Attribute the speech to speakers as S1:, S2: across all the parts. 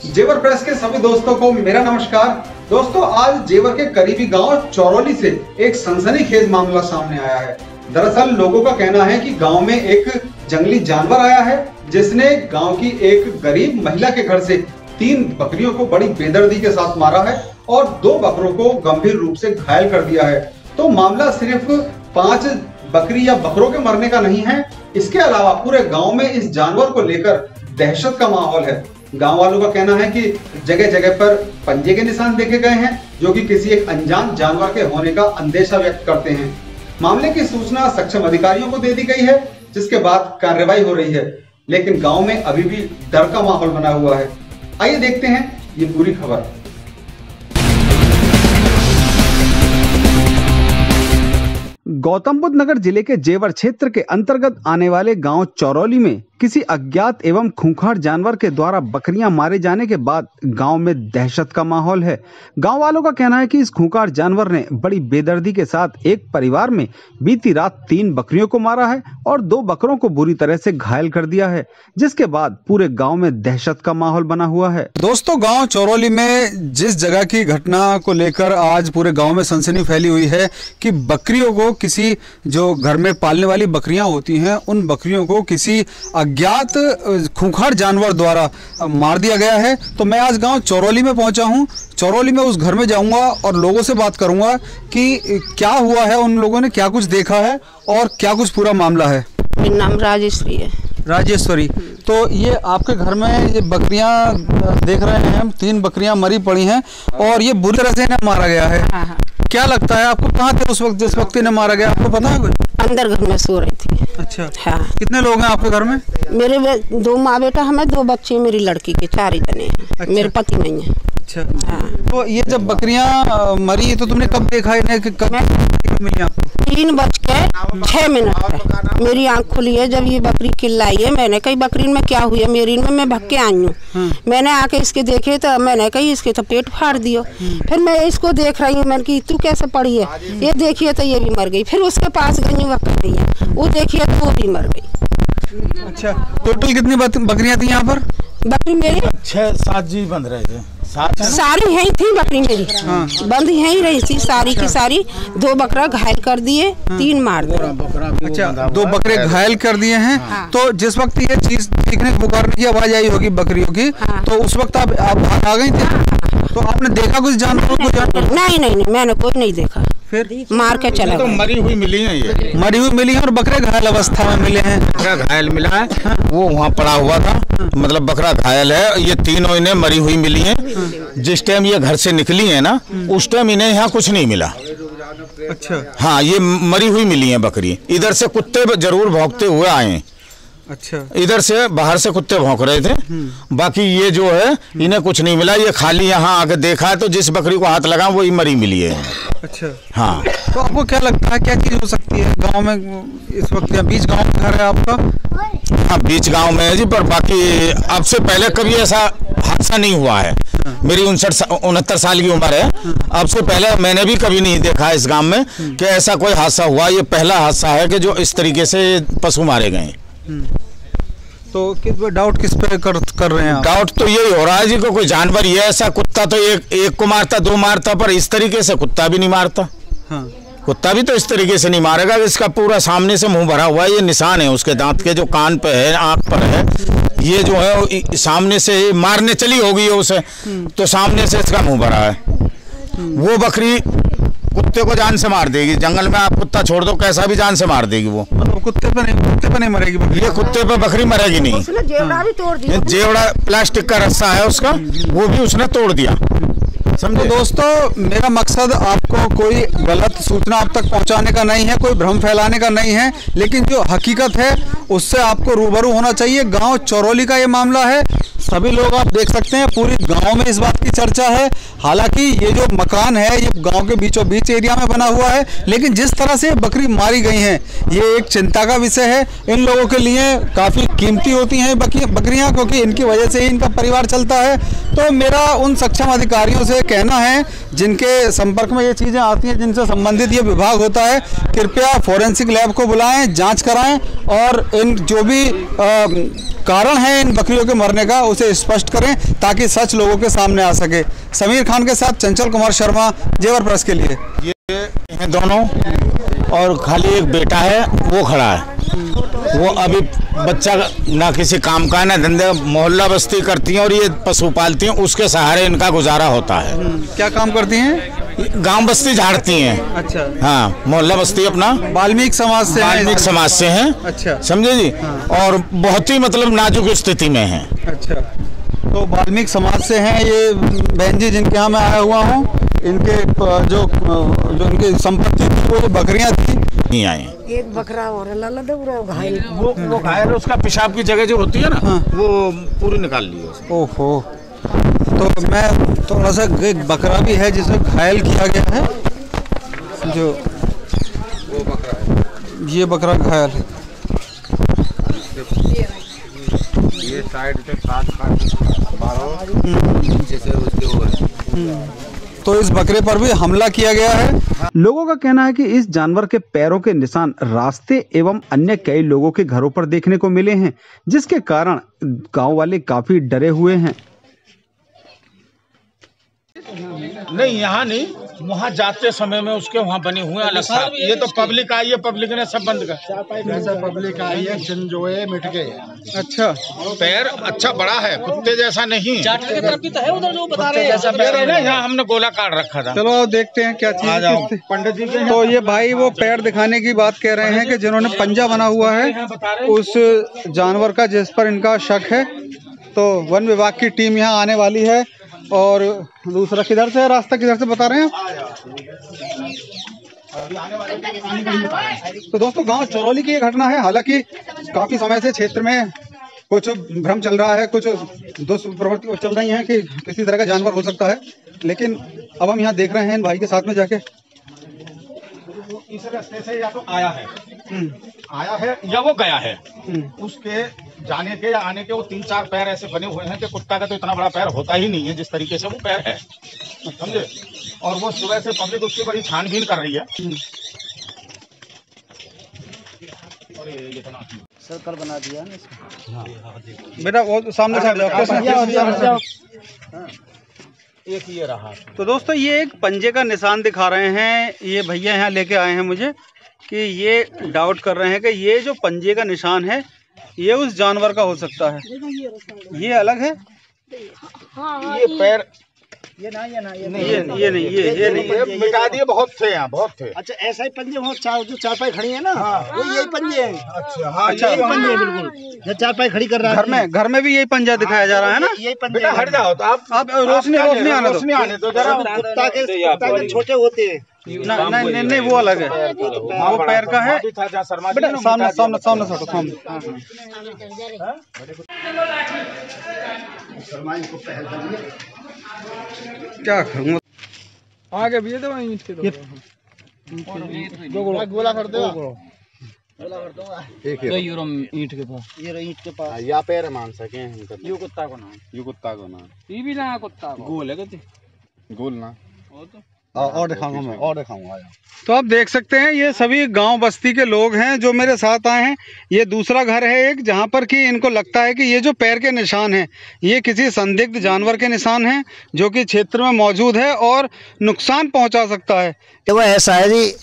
S1: जेवर प्रेस के सभी दोस्तों को मेरा नमस्कार। दोस्तों, आज जेवर के करीबी गांव चौरोली से एक सनसनीखेज मामला सामने आया है। दरअसल लोगों का कहना है कि गांव में एक जंगली जानवर आया है जिसने गांव की एक गरीब महिला के घर से 3 बकरियों को बड़ी बेदर्दी के साथ मारा है और 2 बकरों को गंभीर रूप से घायल कर दिया है। तो मामला सिर्फ 5 बकरी या बकरों के मरने का नहीं है, इसके अलावा पूरे गांव में इस जानवर को लेकर दहशत का माहौल है। गांव वालों का कहना है कि जगह जगह पर पंजे के निशान देखे गए हैं जो कि किसी एक अनजान जानवर के होने का अंदेशा व्यक्त करते हैं। मामले की सूचना सक्षम अधिकारियों को दे दी गई है, जिसके बाद कार्रवाई हो रही है, लेकिन गांव में अभी भी डर का माहौल बना हुआ है। आइए देखते हैं ये पूरी खबर। गौतम बुद्ध नगर जिले के जेवर क्षेत्र के अंतर्गत आने वाले गांव चौरोली में किसी अज्ञात एवं खूंखार जानवर के द्वारा बकरियां मारे जाने के बाद गांव में दहशत का माहौल है। गांव वालों का कहना है कि इस खूंखार जानवर ने बड़ी बेदर्दी के साथ एक परिवार में बीती रात 3 बकरियों को मारा है और 2 बकरों को बुरी तरह से घायल कर दिया है, जिसके बाद पूरे गांव में दहशत का माहौल बना हुआ है।
S2: दोस्तों, गांव चौरोली में जिस जगह की घटना को लेकर आज पूरे गांव में सनसनी फैली हुई है कि बकरियों को किसी जो घर में पालने वाली बकरियां होती हैं उन बकरियों को किसी अज्ञात खूंखार जानवर द्वारा मार दिया गया है। तो मैं आज गांव चौरोली में पहुंचा हूं। चौरोली में उस घर में जाऊंगा और लोगों से बात करूंगा कि क्या हुआ है, उन लोगों ने क्या कुछ देखा है और क्या कुछ पूरा मामला है।
S3: मेरा नाम राजेश्वरी है।
S2: राजेश्वरी, तो ये आपके घर में ये बकरियां देख रहे हैं हम, 3 बकरियां मरी पड़ी हैं और ये बुरी तरह से इन्हें मारा गया है।
S3: हाँ।
S2: क्या लगता है आपको, कहाँ थे उस वक्त जिस वक्त इन्हें मारा गया, आपको पता है कुछ?
S3: अंदर घर में सो रही थी।
S2: अच्छा।
S3: हाँ।
S2: कितने लोग हैं आपके घर में?
S3: मेरे 2 माँ बेटा हमें, 2 बच्चे मेरी लड़की के, 4 ही जने हैं।
S2: अच्छा।
S3: मेरे पति नहीं है।
S2: अच्छा। हाँ। तो ये जब बकरियां मरी तो तुमने कब देखा इन्हें, कब मिली आपको?
S3: 3:06 पे मेरी आंख खुली है जब ये बकरी चिल्लाई है। मैंने कही बकरी में क्या हुआ, मेरी में मैं भग के आई हूँ। मैंने आके इसके देखे तो मैंने कही इसके तो पेट फाड़ दियो। फिर मैं इसको देख रही हूँ, मैंने कही तू कैसे पड़ी है, ये देखिए तो ये भी मर गई। फिर उसके पास गई वह कर रही है, वो देखिए तो वो भी मर गई।
S2: अच्छा, टोटल कितनी बकरियां थी यहाँ पर?
S3: बकरी मेरी
S4: 6-7 जी बंद रहे थे,
S3: सारी यही थी बकरी मेरी। हाँ। बंद यही रही थी सारी की सारी। 2 बकरा घायल कर दिए। हाँ। 3 मार दिए।
S2: अच्छा, 2 बकरे घायल कर दिए हैं। हाँ। तो जिस वक्त ये चीज चीखने पुकारने की आवाज आई होगी बकरियों की। हाँ। तो उस वक्त आप आ गई थी। हाँ। तो आपने देखा कुछ जानवरों को?
S3: नहीं, मैंने कोई नहीं देखा।
S2: फिर
S3: मार के चला।
S4: तो मरी हुई मिली है, ये
S2: मरी हुई मिली है और बकरे घायल अवस्था में मिले हैं।
S4: बकरा घायल मिला है। हाँ। वो वहाँ पड़ा हुआ था। हाँ। मतलब बकरा घायल है। ये तीनों इन्हें मरी हुई मिली है। हाँ। जिस टाइम ये घर से निकली है ना, उस टाइम इन्हें यहाँ कुछ नहीं मिला।
S2: अच्छा।
S4: हाँ, ये मरी हुई मिली है बकरी। इधर से कुत्ते जरूर भौंकते हुए आए।
S2: अच्छा।
S4: इधर से बाहर से कुत्ते भौंक रहे थे, बाकी ये जो है इन्हें कुछ नहीं मिला। ये खाली यहाँ आके देखा है तो जिस बकरी को हाथ लगा वही मरी मिली है।
S2: अच्छा।
S4: हाँ।
S2: तो आपको क्या लगता है क्या चीज हो सकती है गांव में इस वक्त? या बीच गांव में घर है आपका?
S4: हाँ, बीच गांव में है जी, पर बाकी अब से पहले कभी ऐसा हादसा नहीं हुआ है। मेरी 69 साल की उम्र है। अब से पहले मैंने भी कभी नहीं देखा इस गांव में कि ऐसा कोई हादसा हुआ। ये पहला हादसा है कि जो इस तरीके से पशु मारे गए।
S2: तो डाउट किस पे कर रहे हैं?
S4: डाउट तो यही हो रहा है जी को कोई जानवर ये ऐसा, कुत्ता तो एक को मारता, 2 मारता, पर इस तरीके से कुत्ता भी नहीं मारता। हाँ। कुत्ता भी तो इस तरीके से नहीं मारेगा। इसका पूरा सामने से मुंह भरा हुआ है। ये निशान है उसके दांत के, जो कान पे है, आंख पर है। ये जो है सामने से मारने चली होगी उसे, तो सामने से इसका मुंह भरा है। वो बकरी कुत्ते को जान से मार देगी। जंगल में आप कुत्ता छोड़ दो, कैसा भी जान से मार देगी वो।
S2: मतलब कुत्ते पे नहीं मरेगी बकरी?
S4: ये कुत्ते पे बकरी मरेगी नहीं।
S3: जेवड़ा भी तोड़ दिया।
S4: जेवड़ा प्लास्टिक का रस्सा है उसका, वो भी उसने तोड़ दिया।
S2: समझो दोस्तों, मेरा मकसद आपको कोई गलत सूचना आप तक पहुंचाने का नहीं है, कोई भ्रम फैलाने का नहीं है, लेकिन जो हकीकत है उससे आपको रूबरू होना चाहिए। गांव चौरोली का ये मामला है, सभी लोग आप देख सकते हैं, पूरी गांव में इस बात की चर्चा है। हालांकि ये जो मकान है ये गांव के बीचों बीच एरिया में बना हुआ है, लेकिन जिस तरह से बकरी मारी गई हैं ये एक चिंता का विषय है। इन लोगों के लिए काफ़ी कीमती होती हैं बकरियां, क्योंकि इनकी वजह से ही इनका परिवार चलता है। तो मेरा उन सक्षम अधिकारियों से कहना है जिनके संपर्क में ये चीज़ें आती हैं, जिनसे संबंधित ये विभाग होता है, कृपया फोरेंसिक लैब को बुलाएं, जांच कराएं और इन जो भी कारण है इन बकरियों के मरने का उसे स्पष्ट करें ताकि सच लोगों के सामने आ सके। समीर खान के साथ चंचल कुमार शर्मा, जेवर प्रेस के लिए।
S4: ये हैं दोनों और खाली एक बेटा है वो खड़ा है। वो अभी बच्चा ना किसी काम का ना धंधे, मोहल्ला बस्ती करती हैं और ये पशु पालती हैं, उसके सहारे इनका गुजारा होता है।
S2: क्या काम करती हैं?
S4: गांव बस्ती झाड़ती हैं।
S2: अच्छा।
S4: हाँ, मोहल्ला बस्ती अपना
S2: वाल्मीकि समाज से
S4: हैं।
S2: अच्छा,
S4: समझे जी। हाँ। और बहुत ही मतलब नाजुक स्थिति में हैं।
S2: अच्छा, तो वाल्मीकि समाज से हैं ये बहन जी जिनके यहाँ मैं आया हुआ हूँ। इनके जो इनकी संपत्ति थी वो बकरियां थी,
S4: नहीं आए।
S5: एक बकरा और घायल,
S4: वो घायल, उसका पेशाब की जगह जो होती है ना, हाँ। वो पूरी निकाल ली।
S2: ओहो, तो मैं थोड़ा सा, एक बकरा भी है जिसे घायल किया गया है, जो वो बकरा है, ये बकरा घायल है।
S6: ये साइड पे जैसे उसके ऊपर।
S2: तो इस बकरे पर भी हमला किया गया है। लोगों का कहना है कि इस जानवर के पैरों के निशान रास्ते एवं अन्य कई लोगों के घरों पर देखने को मिले हैं, जिसके कारण गांव वाले काफी डरे हुए हैं।
S4: नहीं, यहाँ नहीं, वहाँ जाते समय में उसके वहाँ बने हुए अलग था। ये तो पब्लिक आई है, पब्लिक ने सब बंद कर।
S6: पब्लिक आई है, जिन जो है मिट गए।
S4: अच्छा, पैर अच्छा बड़ा है, कुत्ते जैसा नहीं।
S5: की तरफ की तो है उधर जो बता रहे हैं,
S4: जैसा पैर है ना, यहाँ हमने गोला काट रखा था।
S2: चलो देखते हैं क्या चीज। पंडित जी के तो ये भाई वो पैर दिखाने की बात कह रहे हैं कि जिन्होंने पंजा बना हुआ है उस जानवर का, जिस पर इनका शक है। तो वन विभाग की टीम यहाँ आने वाली है। और दूसरा किधर से, रास्ता किधर से बता रहे हैं? तो दोस्तों गांव चौरोली की ये घटना है। हालांकि काफी समय से क्षेत्र में कुछ भ्रम चल रहा है, कुछ दुष्प्रवृत्ति चल रही हैं कि किसी तरह का जानवर हो सकता है, लेकिन अब हम यहाँ देख रहे हैं इन भाई के साथ में जाके।
S4: इस रास्ते से या तो आया है या वो गया है। उसके जाने के या आने के वो 3-4 पैर ऐसे बने हुए हैं कि कुत्ता का तो इतना बड़ा पैर होता ही नहीं है जिस तरीके से वो पैर है, समझे। और वो सुबह से पब्लिक उसकी बड़ी छानबीन कर रही है।
S5: सर्कल बना दिया ना
S2: बेटा, वो सामने से हट जाओ।
S4: एक ये रहा।
S2: तो दोस्तों ये एक पंजे का निशान दिखा रहे हैं ये भैया, यहाँ लेके आए हैं मुझे, कि ये डाउट कर रहे हैं कि ये जो पंजे का निशान है ये उस जानवर का हो सकता है। ये अलग है,
S4: ये पैर,
S5: ये नहीं,
S2: ये नहीं
S4: मिटा दिए। बहुत थे यहाँ, बहुत थे।
S5: अच्छा, ऐसा ही पंजे वहाँ जो चारपाई खड़ी है ना, वो यही पंजे हैं।
S4: अच्छा, हाँ,
S5: यही पंजे है बिल्कुल, जो चारपाई खड़ी कर रहा है।
S2: घर में भी यही पंजा दिखाया जा रहा है ना।
S5: यही पंजे।
S4: हट जाओ तो आप
S2: रोशनी आने दो जरा।
S5: कुत्ता के छोटे होते हैं।
S2: नहीं, वो अलग है, वो पैर का है। बेटा सामने क्या करूँगा आगे भी तो
S6: गोला कर दो।
S5: ईंट के पास
S6: या पैर मान सके हैं।
S5: यू कुत्ता को ना
S6: ये भी ना कुत्ता
S5: गोल है
S6: गोल ना और दिखाऊंगा मैं, और दिखाऊंगा।
S2: तो आप देख सकते हैं ये सभी गांव बस्ती के लोग हैं जो मेरे साथ आए हैं। ये दूसरा घर है एक, जहां पर कि इनको लगता है कि ये जो पैर के निशान हैं ये किसी संदिग्ध जानवर के निशान हैं जो कि क्षेत्र में मौजूद है और नुकसान पहुंचा सकता है।
S5: वो ऐसा है जी,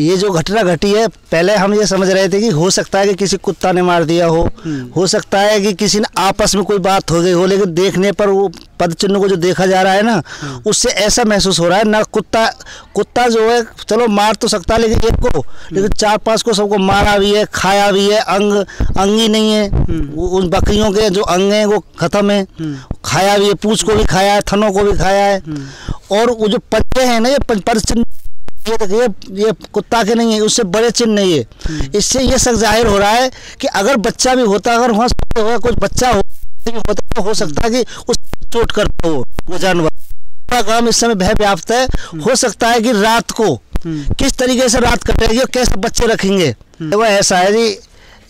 S5: ये जो घटना घटी है, पहले हम ये समझ रहे थे कि हो सकता है कि किसी कुत्ता ने मार दिया हो सकता है कि किसी ने आपस में कोई बात हो गई हो, लेकिन देखने पर वो पद चिन्ह को जो देखा जा रहा है ना, उससे ऐसा महसूस हो रहा है ना, कुत्ता जो है चलो मार तो सकता है लेकिन एक को, लेकिन 4-5 को सबको मारा भी है, खाया भी है। अंग ही नहीं है, उन बकरियों के जो अंग हैं वो खत्म है, खाया भी है, पूंछ को भी खाया है, थनों को भी खाया है। और वो जो पंजे हैं ना, ये पद चिन्ह ये कुत्ता के नहीं है, उससे बड़े चिन्ह नहीं है। इससे ये शक जाहिर हो रहा है कि अगर बच्चा भी होता, अगर वहाँ कुछ बच्चा होता तो हो सकता है कि उस चोट करता हो वो जानवर। पूरा गांव इस समय भय व्याप्त है। हो सकता है कि रात को किस तरीके से रात कटेगी और कैसे बच्चे रखेंगे। वो ऐसा है जी,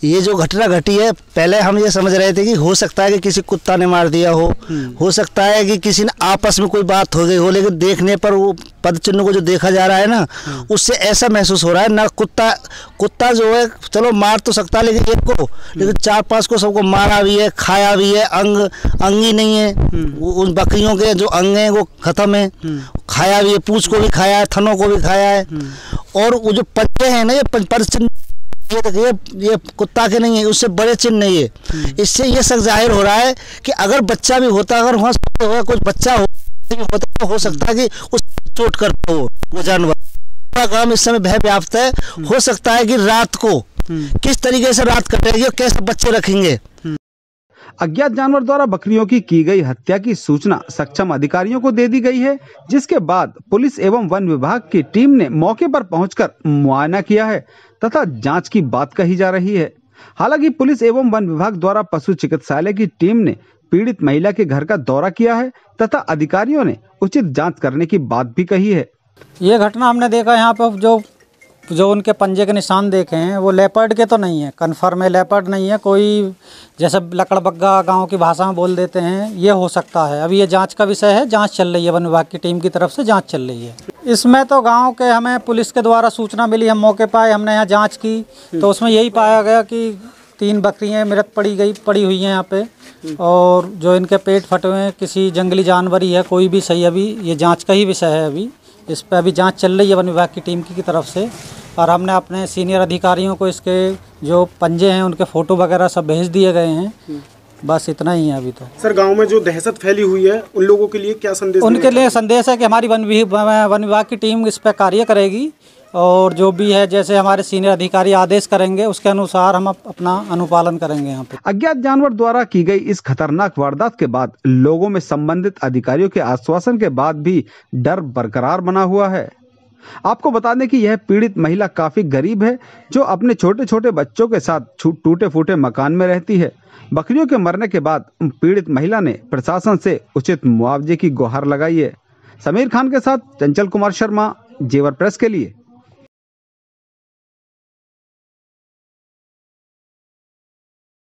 S5: ये जो घटना घटी है, पहले हम ये समझ रहे थे कि हो सकता है कि किसी कुत्ता ने मार दिया हो सकता है कि किसी ने आपस में कोई बात हो गई हो, लेकिन देखने पर वो पद चिन्ह को जो देखा जा रहा है ना, उससे ऐसा महसूस हो रहा है ना कुत्ता जो है चलो मार तो सकता है, लेकिन एक को, लेकिन 4-5 को सबको मारा भी है, खाया भी है। अंग ही नहीं है, उन बकरियों के जो अंग हैं वो खत्म है, खाया भी है, पूंछ को भी खाया है, थनों को भी खाया है। और वो जो पंजे हैं ना, ये पद चिन्ह ये कुत्ता के नहीं है, उससे बड़े चिन्ह नहीं है। इससे ये शक जाहिर हो रहा है कि अगर बच्चा भी होता, अगर वहाँ कुछ बच्चा होता तो हो सकता है कि उस चोट करता हो वो जानवर। पूरा गांव इस समय भय व्याप्त है। हो सकता है कि रात को किस तरीके से रात कटेगी और कैसे बच्चे रखेंगे।
S1: अज्ञात जानवर द्वारा बकरियों की गई हत्या की सूचना सक्षम अधिकारियों को दे दी गई है, जिसके बाद पुलिस एवं वन विभाग की टीम ने मौके पर पहुंचकर मुआयना किया है तथा जांच की बात कही जा रही है। हालांकि पुलिस एवं वन विभाग द्वारा पशु चिकित्सालय की टीम ने पीड़ित महिला के घर का दौरा किया है तथा अधिकारियों ने उचित जांच करने की बात भी कही है।
S7: ये घटना हमने देखा यहाँ पर जो उनके पंजे के निशान देखे हैं वो लेपर्ड के तो नहीं है, कन्फर्म है लेपर्ड नहीं है। कोई जैसे लकड़बग्गा गांव की भाषा में बोल देते हैं, ये हो सकता है। अभी ये जांच का विषय है, जांच चल रही है, वन विभाग की टीम की तरफ से जांच चल रही है। इसमें तो गांव के हमें पुलिस के द्वारा सूचना मिली, हम मौके पर आए, हमने यहाँ जाँच की तो उसमें यही पाया गया कि 3 बकरियाँ मृत पड़ी हुई हैं यहाँ पे, और जो इनके पेट फटे हुए हैं किसी जंगली जानवर ही है, कोई भी सही। अभी ये जाँच का ही विषय है, अभी इस पर अभी जांच चल रही है वन विभाग की टीम की तरफ से। और हमने अपने सीनियर अधिकारियों को इसके जो पंजे हैं उनके फ़ोटो वगैरह सब भेज दिए गए हैं। बस इतना ही है अभी तो।
S8: सर, गांव में जो दहशत फैली हुई है उन लोगों के लिए क्या संदेश?
S7: उनके लिए संदेश है कि हमारी वन विभाग की टीम इस पर कार्य करेगी, और जो भी है जैसे हमारे सीनियर अधिकारी आदेश करेंगे उसके अनुसार हम अपना अनुपालन करेंगे। यहाँ पे
S1: अज्ञात जानवर द्वारा की गई इस खतरनाक वारदात के बाद लोगों में संबंधित अधिकारियों के आश्वासन के बाद भी डर बरकरार बना हुआ है। आपको बता दें कि यह पीड़ित महिला काफी गरीब है, जो अपने छोटे छोटे बच्चों के साथ टूटे फूटे मकान में रहती है। बकरियों के मरने के बाद पीड़ित महिला ने प्रशासन से उचित मुआवजे की गुहार लगाई है। समीर खान के साथ चंचल कुमार शर्मा, जेवर प्रेस के लिए।